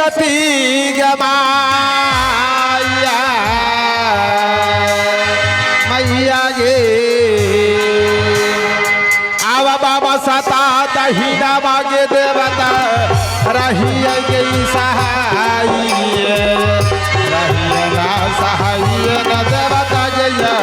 सती गमाया मैया गे आवा बाबा सता दहीना मागे देवता रहिए गई सहाय रहिए ना सहाय न देवता गया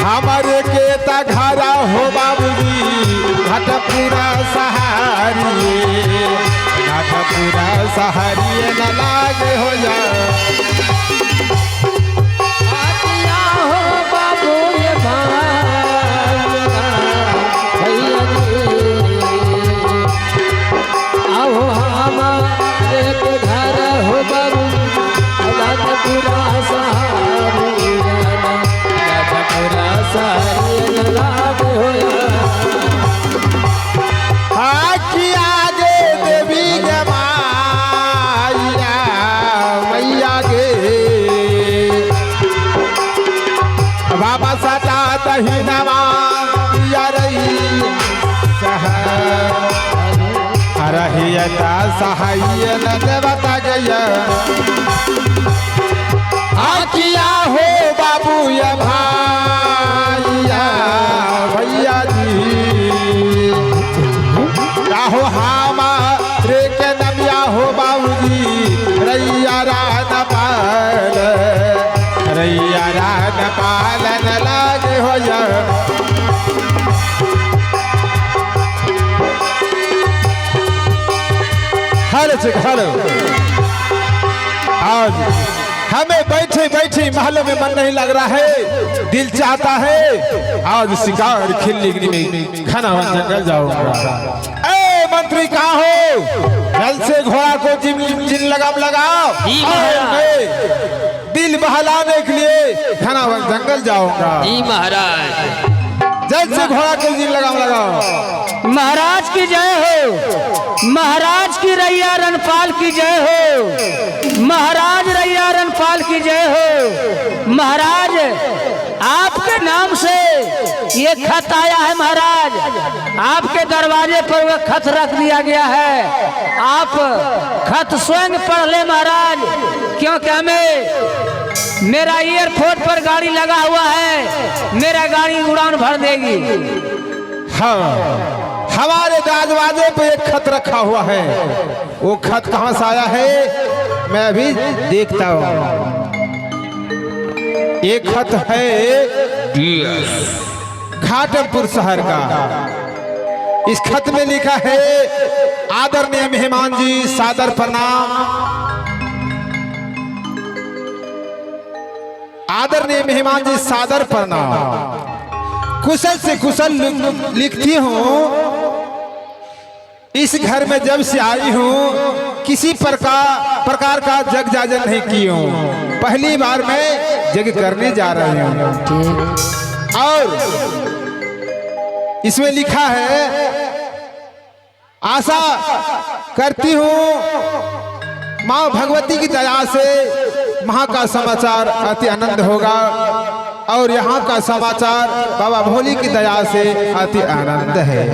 हमारे के घरा हो बाबूजी घाटपुरा सहारिए घाटपुरा सहारिए न लागे हो जा हो बाबू ये भैया आओ हमारे के घर हो बाबू घाटपुरा सहारिए आगे देवी माया मैया गे बाबा सता दहीनमा रहियता सहाय न देवता गया आकिया हो बाबू ये भैया जी हो हमारे के नबिया हो बाबूजी रैया रान पालन लागे हो जा हेलो आज हमें बैठे बैठे महल में मन नहीं लग रहा है दिल चाहता है आज शिकार खिल्ली में खाना जंगल जाऊंगा मंत्री कहाँ हो जल से घोड़ा को जिन लगाओ दिल बहलाने के लिए खाना जंगल जाऊंगा जी महाराज जल से घोड़ा को जिन लगाओ महाराज की जय हो महाराज की रैया रणपाल की जय हो महाराज रैया रणपाल की जय हो महाराज आपके नाम से ये खत आया है महाराज आपके दरवाजे पर वह खत रख दिया गया है आप खत स्वयं पढ़ ले महाराज क्योंकि हमें मेरा एयरपोर्ट पर गाड़ी लगा हुआ है मेरा गाड़ी उड़ान भर देगी हाँ हमारे दरवाजे पे एक खत रखा हुआ है वो खत कहाँ से आया है मैं अभी देखता हूँ एक खत है घाटमपुर शहर का इस खत में लिखा है आदरणीय मेहमान जी सादर प्रणाम आदरणीय मेहमान जी सादर प्रणाम कुशल से कुशल लिखती हूँ इस घर में जब से आई हूँ किसी प्रकार का जग जाजन नहीं की हूँ पहली बार मैं जग करने जा रही हूँ और इसमें लिखा है आशा करती हूँ माँ भगवती की दया से वहाँ का समाचार अति आनंद होगा और यहाँ का समाचार बाबा भोली की दया से अति आनंद है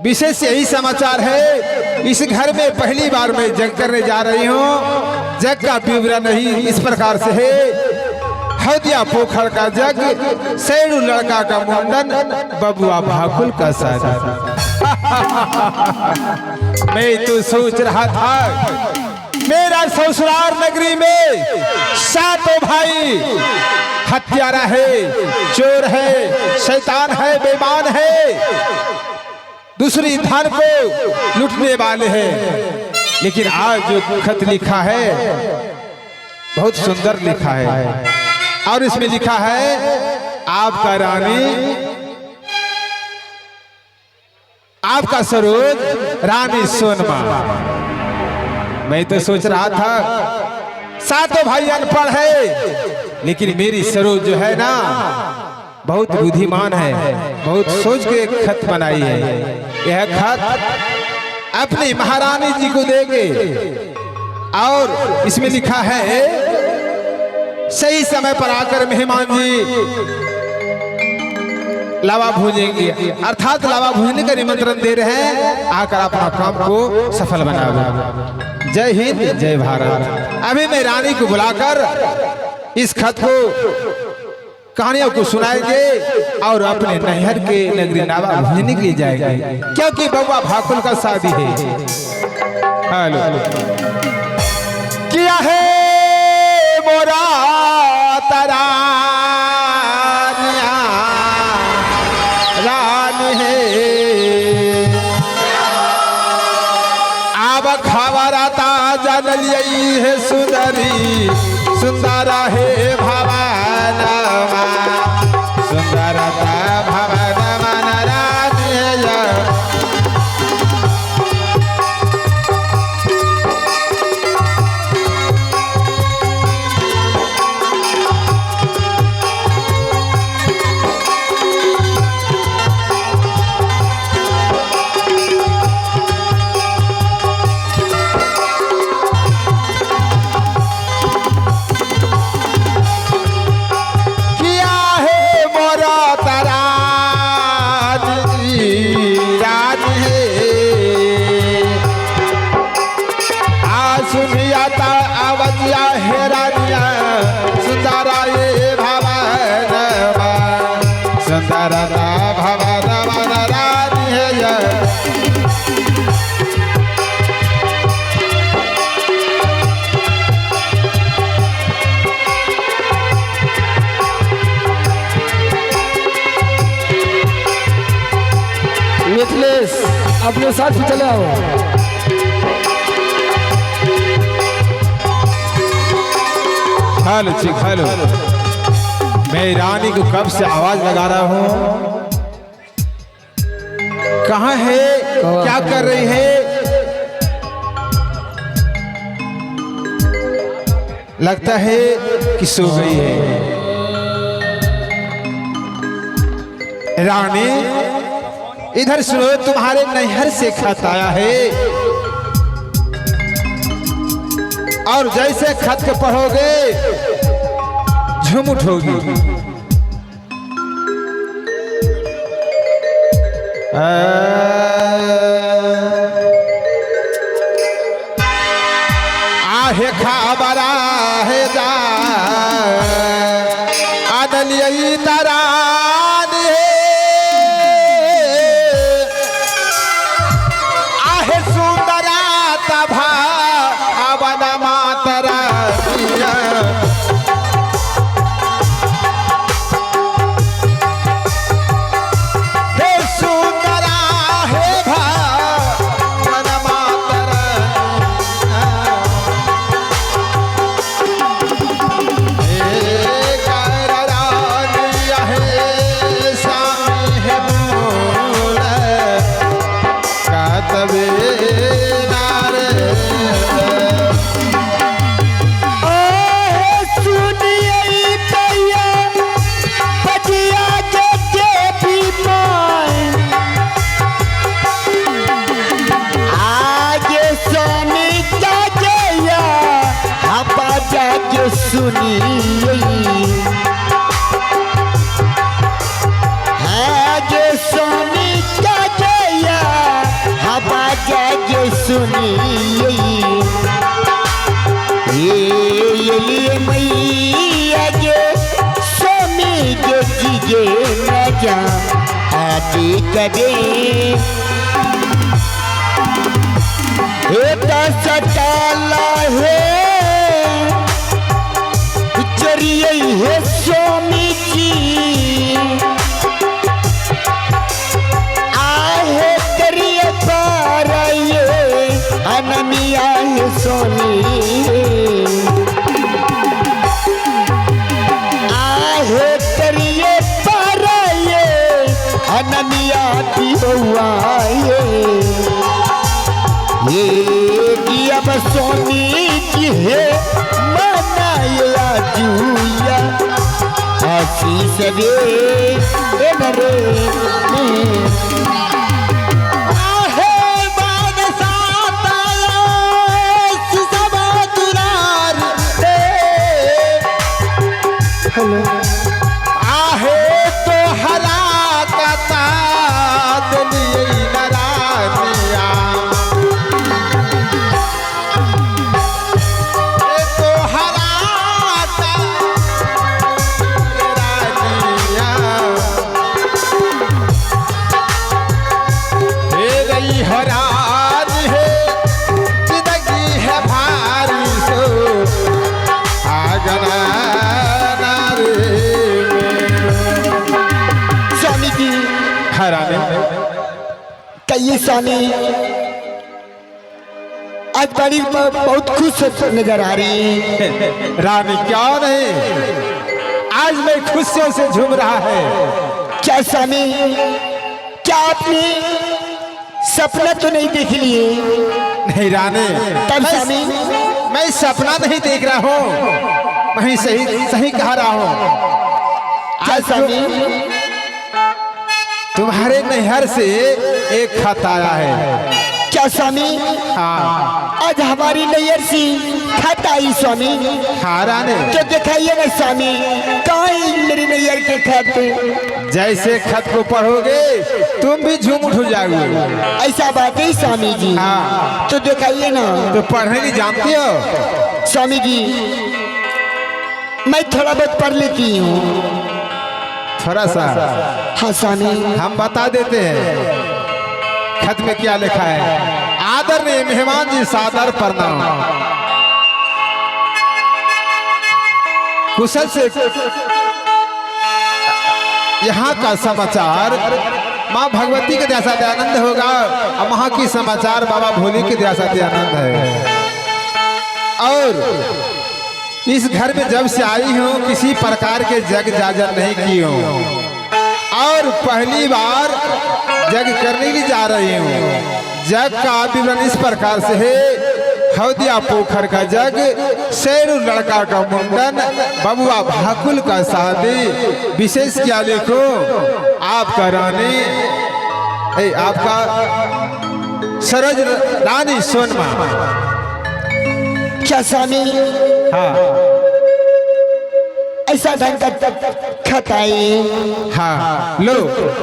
विशेष यही समाचार है इस घर में पहली बार मैं जग करने जा रही हूँ जग का विवरण नहीं इस प्रकार से है हदिया पोखर का जग सैडू लड़का का मुंडन बबुआ भाकुल का शादी मैं तो सोच रहा था मेरा ससुराल नगरी में सातों भाई हत्यारा है चोर है शैतान है बेईमान है दूसरी धन को लूटने वाले हैं लेकिन आज जो खत लिखा है बहुत सुंदर लिखा है और इसमें लिखा है आपका रानी आपका सरोज रानी सोनमा। मैं तो सोच रहा था सातों भाई अनपढ़ है, लेकिन मेरी सरोज जो है ना बहुत बुद्धिमान है, बहुत सोच के खत बनाई है। यह खत अपनी महारानी जी को देंगे और इसमें लिखा है सही समय पर आकर मेहमान जी लावा भूजेंगे, अर्थात लावा भूजने का निमंत्रण दे रहे हैं, आकर अपना काम को सफल बनाओ। जय हिंद जय भारत। अभी मैं रानी को बुलाकर इस खत को कहानियों को सुनाएंगे और अपने नैहर के नगरी लावा भूजने के लिए जाएंगे, क्योंकि बउआ भाकुल का शादी है। हेलो किया है मोरा तारा जनलियई है सुंदरी सुंदरा है भवानमा, सुंदरता भवानमा नारायण मिथिलेश अपने साथ भी चले आओ। हेलो ठीक हेलो, मैं रानी को कब से आवाज लगा रहा हूँ, कहाँ है क्या कर रही है? लगता है कि सो गई है। रानी इधर सुनो, तुम्हारे नैहर से खत आया है और जैसे खत के पढ़ोगे झूम उठोगी। आहे खबरा है जा आदलियई तारा सुनी है जो सोनी का जया हवा जो सुनी ये मैया जो सोनी जो चीजे न जा आती कदे सटाला है है स्वामी जी आहे करिए पार ये अनमिया है सोनी आहे करिए पार ये अनमिया की हुआ ये स्वामी जी है मनाया जूया आशीष रे नरे आहे तो हलाकता दुनिया नरानिया तो हलाकता रानिया हे गई हरान है जिंदगी है भारी सो आगना स्वामी जी रानी कहिए स्वामी आज बड़ी बहुत खुश नजर आ रही है। रानी क्या नहीं आज मैं खुशियों से झूम रहा है। क्या स्वामी क्या आपने सपना तो नहीं देख लिए? नहीं रानी तब स्वामी मैं सपना नहीं देख रहा हूँ मैं सही सही कह रहा हूँ। क्या स्वामी तुम्हारे नैहर से एक खत आया है। क्या स्वामी हाँ आज हमारी नैयर सी खत आई स्वामी हाँ रानी तो दिखाइए ना स्वामी कहाँ मेरी नैयर के खत? जैसे खत को पढ़ोगे तुम भी झूम उठ जाओगे। ऐसा बात है स्वामी जी हाँ तो दिखाइए ना। तो पढ़ने की जानती हो? स्वामी जी मैं थोड़ा बहुत पढ़ लेती हूँ। थोड़ा सा हाँ स्वामी हम बता देते हैं खत में क्या लिखा है। आदरणीय मेहमान जी सादर प्रणाम। कुशल से यहाँ का समाचार माँ भगवती के दया से आनंद होगा और वहाँ की समाचार बाबा भोले के दया से आनंद है। और इस घर में जब से आई हूँ किसी प्रकार के जग जाजर नहीं की हूँ और पहली बार जग करने के लिए जा रही हूँ। जग का विवरण इस प्रकार से है। हौदिया पोखर का जग, शेरू लड़का का मुंडन, बबुआ भाकुल का शादी, विशेष क्या लिखो आपका रानी आपका सरोज रानी सोनमा। क्या स्वामी हाँ ऐसा ढंग का खत आई? हाँ लो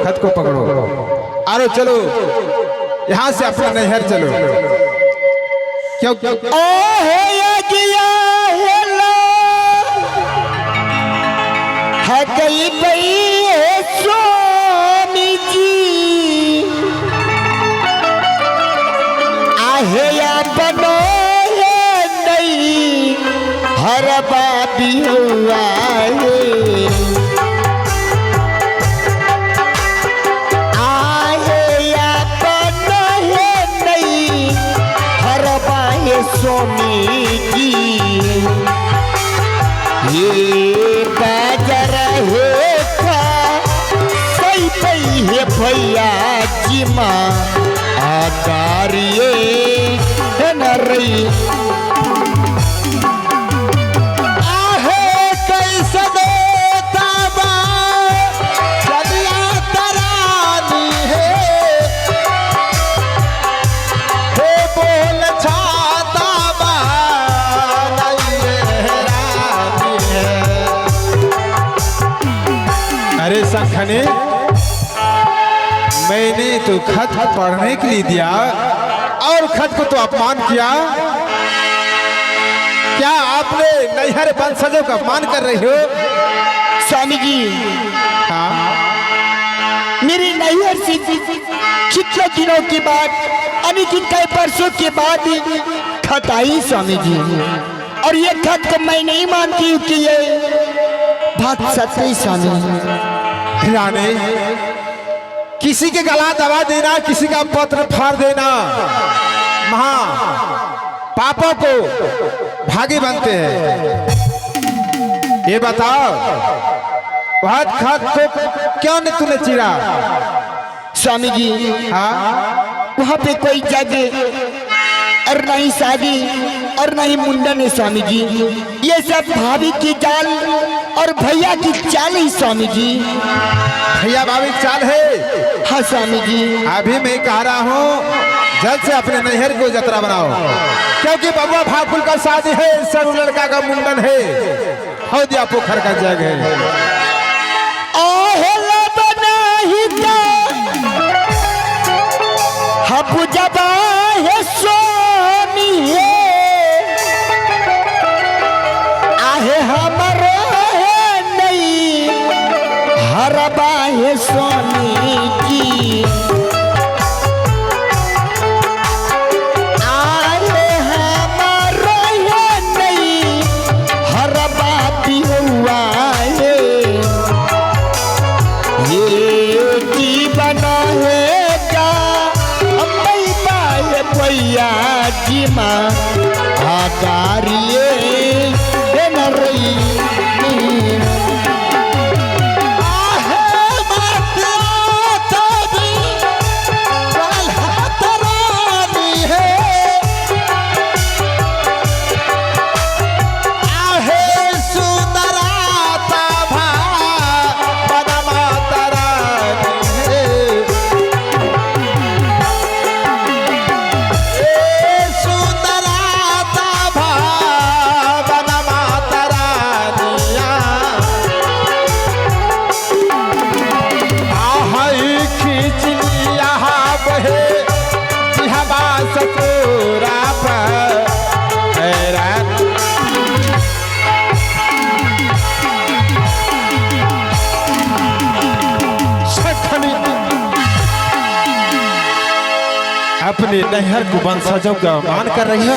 खत को पकड़ो आरो चलो यहाँ से अपना नैहर चलो। क्यों गई गई स्वामी जी आहे या बनो नहीं हर बाबी हुआ है स्वामी जी ये बाजार है सही पई है भैया जी माँ आकारिये है न रही आहे कैसे देता बा चलिया तरानी है बोल छाता बा अरे संखने मैंने तो खत पढ़ने के लिए दिया और खत को तो अपमान किया। क्या आपने नैहर वंशजों का अपमान कर रही हो? स्वामी जी हाँ मेरी नैहर से कितने दिनों के बाद अनेक कई वर्षों के बाद खत आई स्वामी जी और ये खत को मैं नहीं मानती हूँ कि ये बात सत्य है स्वामी। रानी किसी के गला दबा देना किसी का पत्र फाड़ देना महा पापों को भागी बनते हैं। ये बताओ वह खत को क्यों नहीं तूने चिरा? स्वामी जी हाँ वहाँ पे कोई जग और न ही शादी और न ही मुंडन है स्वामी जी। ये सब भाभी की चाल और भैया की चाल है स्वामी जी। भैया भाभी की चाल है। हाँ स्वामी जी। अभी मैं कह रहा हूँ जल्द से अपने नैहर को जतरा बनाओ, क्योंकि बबुआ भाकुल का शादी है, सर लड़का का मुंडन है, हो दिया पोखर का जग है। जबा है स्वामी है आहे हमारे है नहीं हरबा है स्वामी की आहे हमारे है नहीं हरबा भी हुआ है ये जीवन है भैया जी माँ आकारिये न रही अपने नैहर को वंशजों का मान कर रही हो।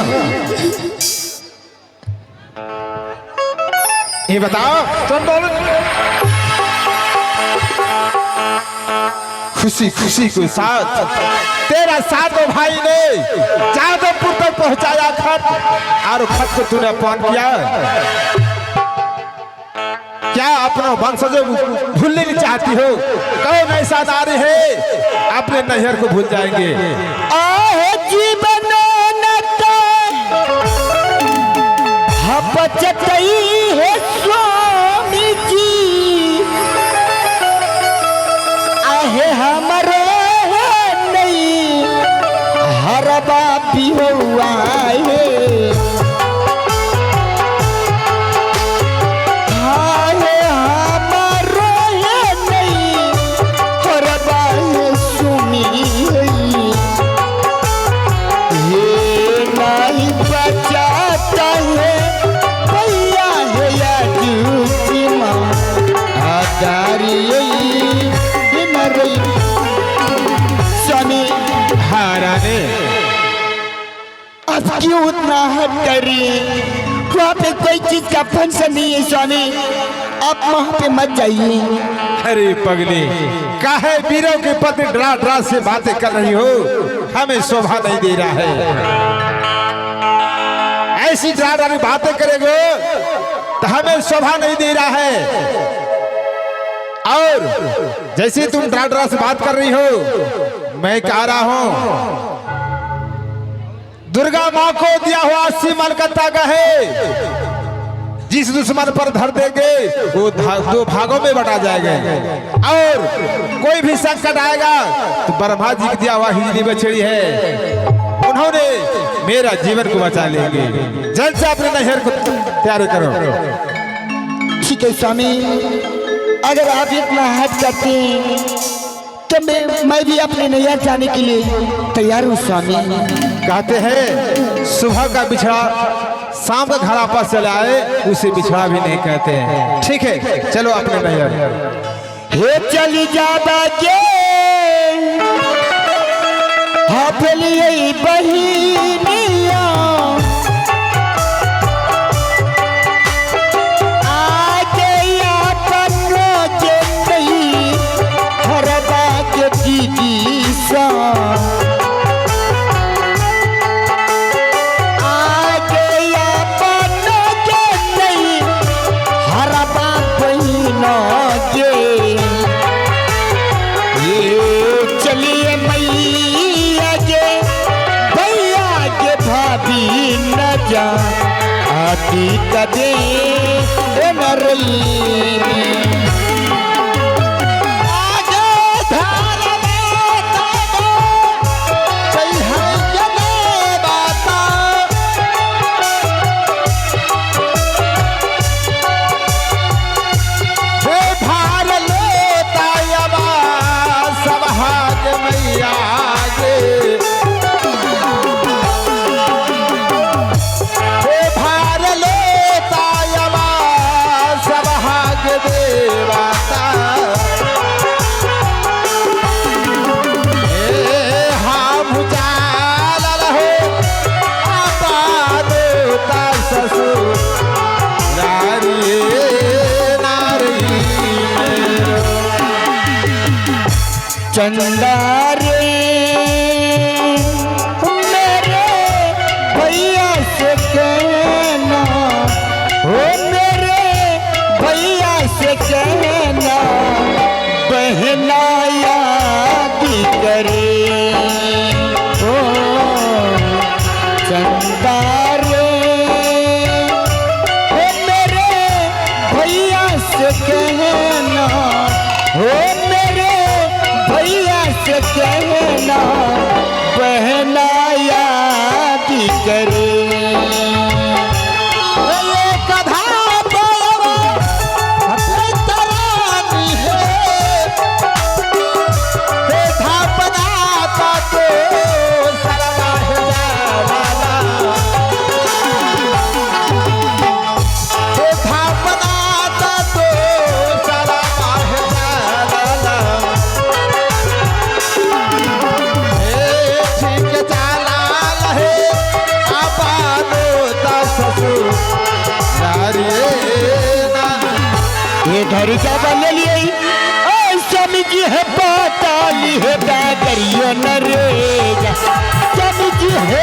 ये बताओ तुम बोलो। खुशी खुशी के साथ तेरा सातों भाई ने जादवपुर तक पहुंचाया खत, और खत को तूने अपमान किया। क्या अपना वंशजों भूलने की चाहती हो? कौन ऐसा नारी है अपने नैहर को भूल जाएंगे? जीवन है स्वामी जी आहे हमारे है नहीं हर बापी हुआ है क्यों उतना हद करिए? वहाँ पे कोई चीज का फंक्शन नहीं है स्वामी, आप वहाँ पे मत जाइए। अरे पगली, काहे वीरों के पति डरा डरा से बातें कर रही हो? हमें शोभा नहीं दे रहा है। ऐसी डरा डरा बातें करेंगे तो हमें शोभा नहीं दे रहा है। और जैसे तुम डरा डरा से बात कर रही हो, मैं कह रहा हूँ दुर्गा माँ को दिया हुआ 80 मलकत्ता का है, जिस दुश्मन पर धर देंगे वो दो भागों में बटा जाएगा। और कोई भी संकट आएगा तो ब्रह्मा जी की दिया हुआ हिजली बछड़ी है, उन्होंने मेरा जीवन को बचा लेंगे। जल्द से अपने नैहर को तैयार करो। ठीक है स्वामी, अगर आप इतना हद करते हैं तो मैं भी अपने नैहर जाने के लिए तैयार हूँ स्वामी। कहते हैं सुबह का बिछड़ा शाम का घर वापस चला आए, उसे बिछड़ा भी नहीं कहते हैं। ठीक है, चलो अपने नैहर। हे चली जाबागे हफलिए बहिनिया चलिए मैया के भैया के भाई कदे न रही आगे धार में ताबो चल है जने बाता हे भार लेता यबा सब हाथ मैया गे हे भार लेता यबा सब हाथ देवाता हे हम चाल रहो आपादोता ससुर नारी नारी चंदा रे मेरे भैया से कहना हो मेरे भैया से कहना बहना याद करे हो चंदा रे हो मेरे भैया से कहना हो मेरे भैया से कहना बहना याद करे ये कधा बोलवा तरानी है देखा बनाता तो सरवा है जाला देखा बनाता तो सरवा है जाला ठीक चाला लहे आपानो ता ससुर नारी ना ये धरी क्या बन लिए स्वामी जी है पाताली है डागरियो नरेगा स्वामी जी है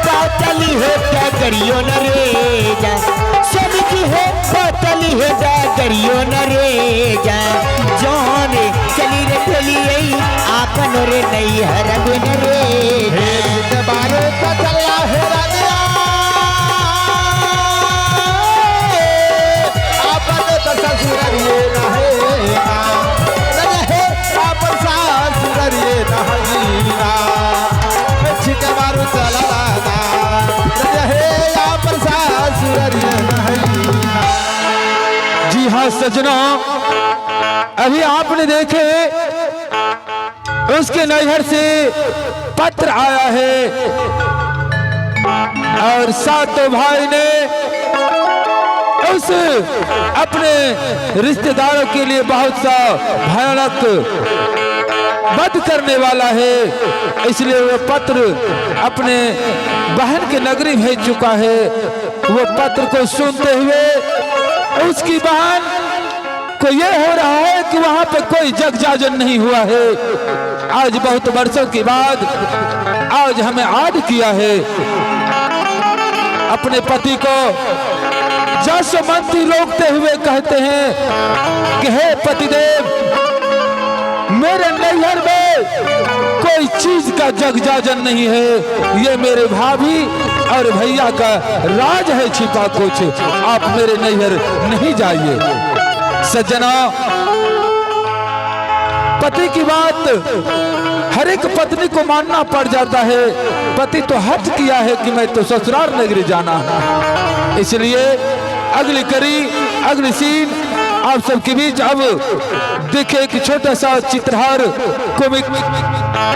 पाताली है डागरियो नरेगा स्वामी जी है पाताली है डागरियो नरेगा जौन चली रे चली आपन रे नहीं हर बिन रे हे बारो का चला है रानिया आपन तो ससुर ये रहे रहे आपन ससुर ये नहीं छिके बारो चला ना रहे आपन ससुर ये नहीं। जी हाँ सजना, अभी आपने देखे उसके नैहर से पत्र आया है और सातों भाई ने उस अपने रिश्तेदारों के लिए बहुत सा भयानक वध करने वाला है, इसलिए वो पत्र अपने बहन के नगरी भेज चुका है। वो पत्र को सुनते हुए उसकी बहन को ये हो रहा है कि वहां पे कोई जगजाजन नहीं हुआ है। आज बहुत वर्षों के बाद आज हमें याद किया है। अपने पति को जसमंती रोकते हुए कहते हैं कि हे पतिदेव, मेरे नैहर में कोई चीज का जगजाजन नहीं है, ये मेरे भाभी और भैया का राज है छिपा कुछ, आप मेरे नैहर नहीं जाइए। सज्जना, पति की बात हर एक पत्नी को मानना पड़ जाता है। पति तो हद किया है कि मैं तो ससुराल नगरी जाना है, इसलिए अगली कड़ी अगली सीन आप सबके बीच अब देखे एक छोटा सा चित्रहार कॉमिक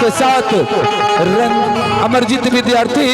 के साथ अमरजीत विद्यार्थी